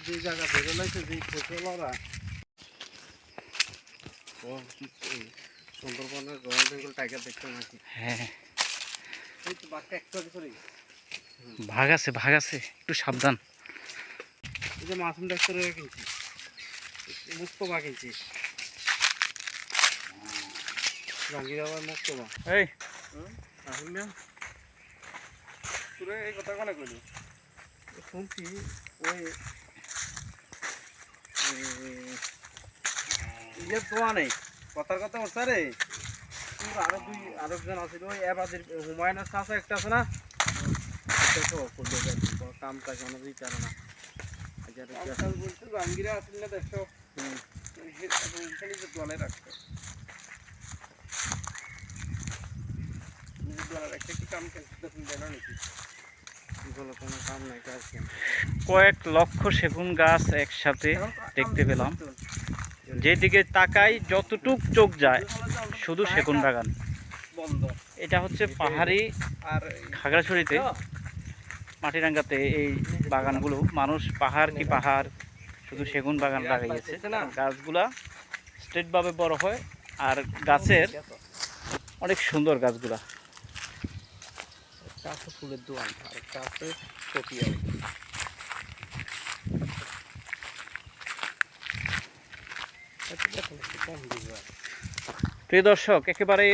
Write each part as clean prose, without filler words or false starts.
যে জায়গা ধরে লাইছে যে ফসলরা সুন্দরবনের রয়্যাল বেঙ্গল টাইগার দেখতে নাকি? হ্যাঁ, এই তো বাঘটা একটু আগে করে ভাগ আছে, একটু সাবধান। এই যে মাসুম ডাক্তার কিনছি, মুক্ত বা কিনছি, রঙ্গির আবার মুক্ত বা। এই আসুন না তোরে এই কথা কেন কইলি? শুনছি ওই ইয়ের দোয়া নেই, কথার কথা হচ্ছে রে। আরেকজন আছে ওই এবাদের হুমায়ুনের চাষা একটা আছে না, কাম কাজ অনেকই করে না। বলছে জাহাঙ্গীরা আসেন না দেখো, দোয়ালে রাখতো দোয়ালে রাখতে কি কাম দেখুন দেয় না নাকি? কোনো কাম নাই, কাজ কয়েক লক্ষ সেগুন গাছ একসাথে দেখতে পেলাম। যেদিকে তাকাই যতটুক চোখ যায় শুধু সেগুন বাগান। এটা হচ্ছে পাহাড়ি আর খাগড়াছড়িতে মাটিরাঙ্গাতে এই বাগানগুলো মানুষ পাহাড় কি পাহাড় শুধু সেগুন বাগান লাগাইছে। গাছগুলা স্ট্রেটভাবে বড় হয় আর গাছের অনেক সুন্দর গাছগুলা। একটা আছে ফুলের দোয়ান আর একটা আছে কপি। প্রিয় দর্শক, একেবারে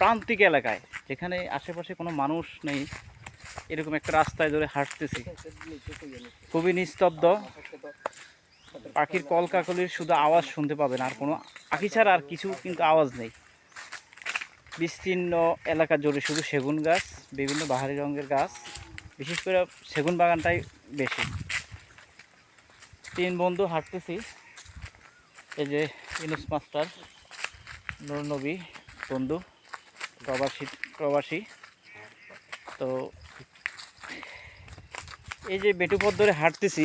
প্রান্তিক এলাকায় যেখানে আশেপাশে কোনো মানুষ নেই, এরকম একটা রাস্তায় ধরে হাঁটতেছি। খুবই নিস্তব্ধ, পাখির কলকাকলির শুধু আওয়াজ শুনতে পাবেন, আর কোনো পাখি ছাড়া আর কিছু কিন্তু আওয়াজ নেই। বিস্তীর্ণ এলাকা জুড়ে শুধু সেগুন গাছ, বিভিন্ন বাহারি রঙের গাছ, বিশেষ করে সেগুন বাগানটাই বেশি। তিন বন্ধু হাঁটতেছি, এই যে ইনুস মাস্টার, নূর নবী বন্ধু, প্রবাসী। তো এই যে বেটুপথ ধরে হাঁটতেছি,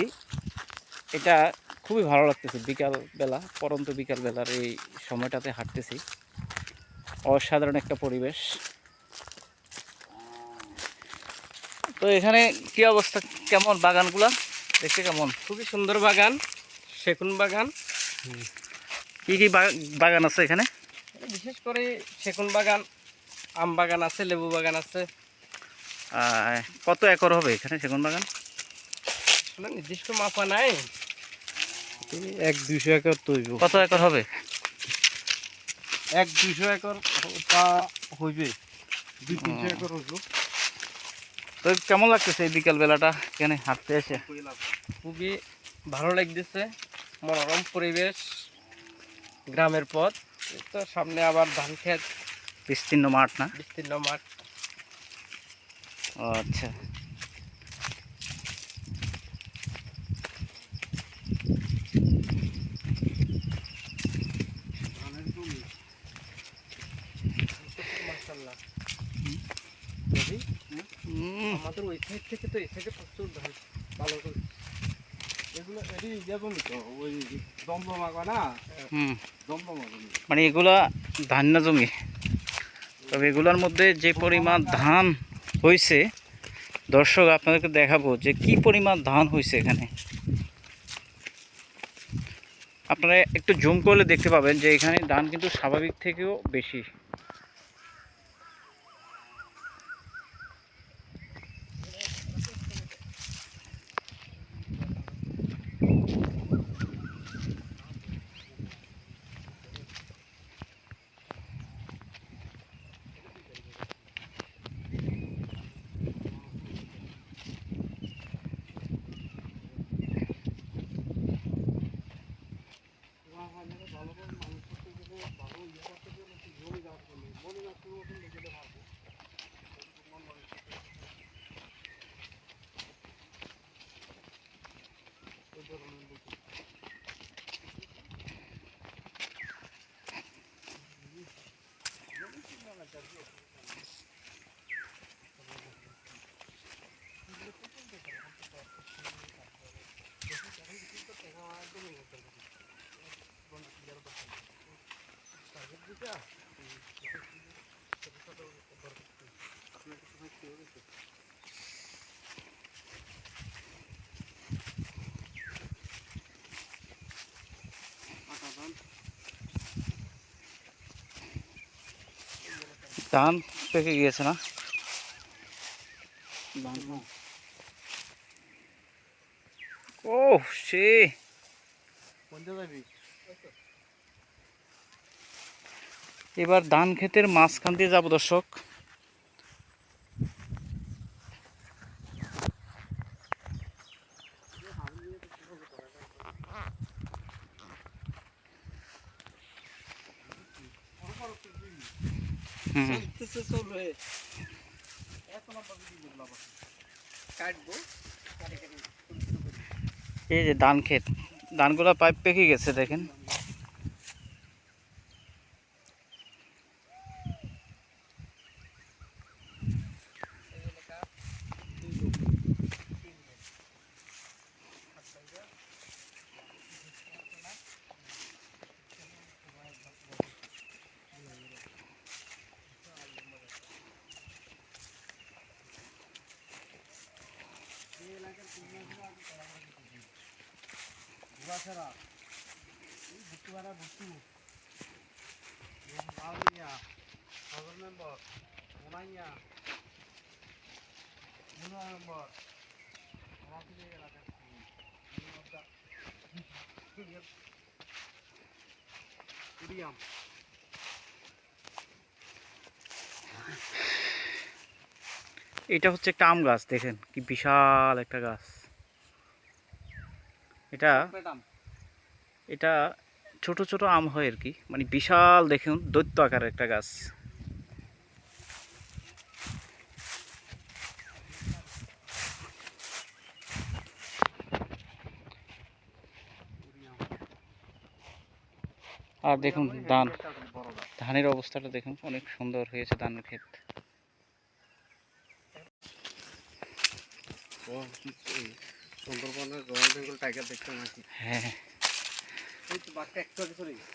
এটা খুবই ভালো লাগতেছে। বিকালবেলা, পরন্ত বিকালবেলার এই সময়টাতে হাঁটতেছি, অসাধারণ একটা পরিবেশ। তো এখানে কি অবস্থা, কেমন বাগানগুলা দেখতে কেমন? খুবই সুন্দর বাগান, সেগুন বাগান। কি কি বাগান আছে এখানে? বিশেষ করে সেগুন বাগান, আম বাগান আছে, লেবু বাগান আছে। কত একর হবে এখানে সেগুন বাগান? নির্দিষ্ট মাপা নাই, 1-200 একর তৈরি। কত একর হবে? 1-200 একর তা হইবে, 2-300 একর হইব। তো কেমন লাগতেছে এই বিকাল বেলাটা এখানে হাঁটতে এসে? খুবই ভালো লাগতেছে, মনোরম পরিবেশ, গ্রামের পথ। তো সামনে আবার ধান ক্ষেত, বিস্তীর্ণ মাঠ না? বিস্তীর্ণ মাঠ। ও আচ্ছা, আমাদের ওই সাইড থেকে তো এই সাইডে প্রচুর ধান ভালো করে এগুলো এটি জমি তো ওই দমদমা না, দমদমা মানে এগুলা ধান্য জমি। তবে এগুলোর মধ্যে যে পরিমাণ ধান হয়েছে, দর্শক আপনাদেরকে দেখাবো যে কি পরিমাণ ধান হয়েছে এখানে। আপনারা একটু জুম করলে দেখতে পাবেন যে এখানে ধান কিন্তু স্বাভাবিক থেকেও বেশি। ধান পেকে গিয়েছে না? ও সে এবার ধান ক্ষেতের মাঝখান দিয়ে যাবো দর্শক। এই যে ধান ক্ষেত, ধানগুলা পাইপ পেকে গেছে দেখেন। এটা হচ্ছে একটা আম গাছ, দেখেন কি বিশাল একটা গাছ। এটা এটা ছোট ছোট আম হয় আর কি, মানে বিশাল দেখুন দৈত্য আকারের একটা গাছ। আর দেখুন ধানের অবস্থাটা দেখুন, অনেক সুন্দর হয়েছে ধানের ক্ষেত। সুন্দরবনের রয়্যাল বেঙ্গল টাইগার দেখতে নাকি? হ্যাঁ ওই তো বাঘটা একটু আগে চলে গেছে।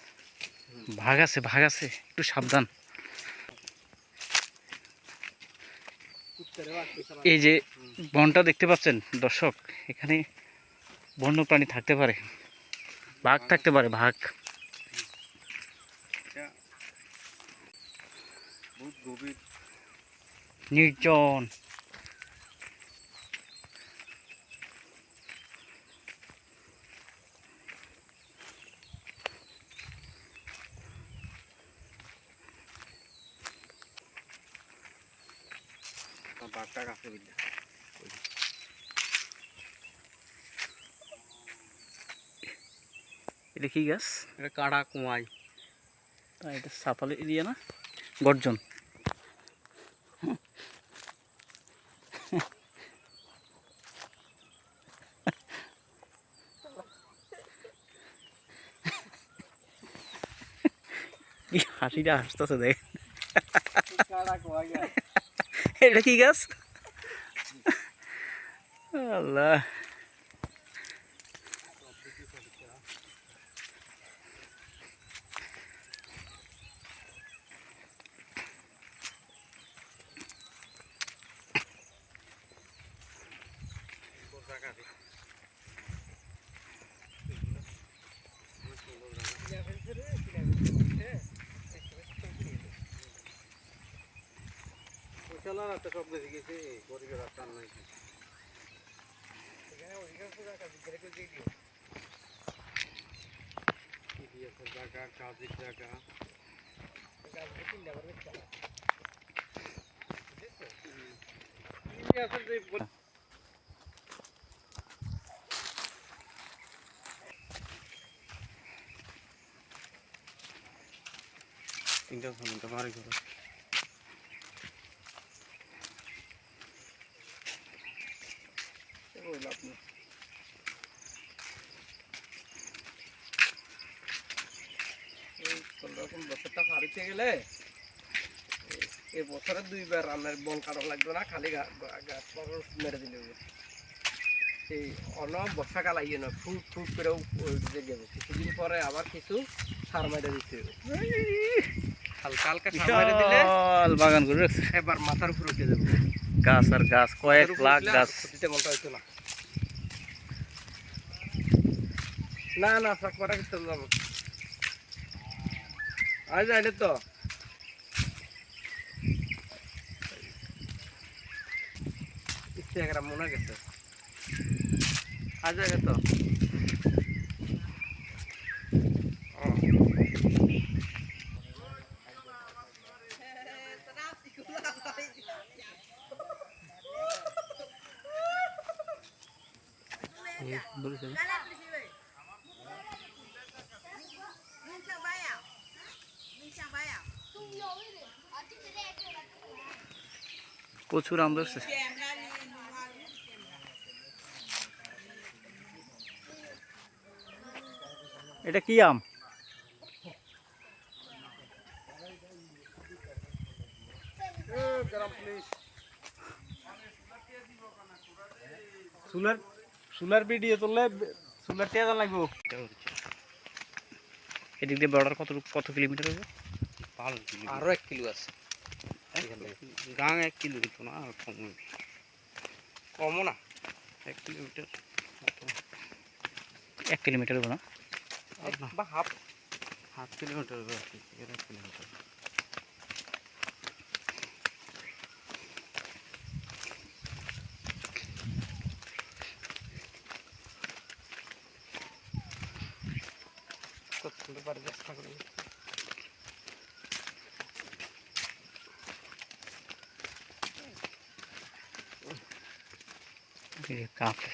ভাগ আছে, একটু সাবধান। এই যে বনটা দেখতে পাচ্ছেন দর্শক, এখানে বন্য প্রাণী থাকতে পারে, বাঘ থাকতে পারে, বাঘ। বহুত গভীর নির্জন। বাঘটা গাছে বিদ্যা। এটা কি গাছ? এটা কাড়া কুমাই। এটা সাফালি এরিয়া না? গর্জন। কি হাসিটা হাসতেছে দেখ। এটা কি গাছ? আল্লাহ, সব বেশি গেছে গরিবের রাস্তার নাই। জায়গা কাজের জায়গা তিনটা ঘন্টা মারি করে বছরটা ফারিতে গেলে এই বছরে 2 বার রান্নার বন কাটা লাগবে না, খালি গাছ মেরে দিলে সেই অন বর্ষাকাল আইয়ে না ফুট ফুট করে উঠে যাবে। কিছুদিন পরে আবার কিছু সার মেরে দিতে হবে, হালকা হালকা সার মেরে দিলে বাগান করে রাখছে। এবার মাথার উপর উঠে যাবে গাছ আর গাছ, কয়েক লাখ গাছ। দিতে মনটা হইতো না। না না শাক মারা করতে যাবো আজ আইলে তো একটা মনে গেছে আজ আগে তো প্রচুর আম ধরছে। এটা কি আম? সোলার ভিডিও তুললে সোলার টেয়া লাগবে। এদিক দিয়ে বর্ডার কত কিলোমিটার হবে? আরো 1 কিলো আছে গাং 1 কিলো কিন্তু না, কম কমও না 1 কিলোমিটার 1 কিলোমিটার হবে না? বা হাফ কিলোমিটার হবে আর কি, 1 কিলোমিটার। করতে পারে চেষ্টা করি কাফে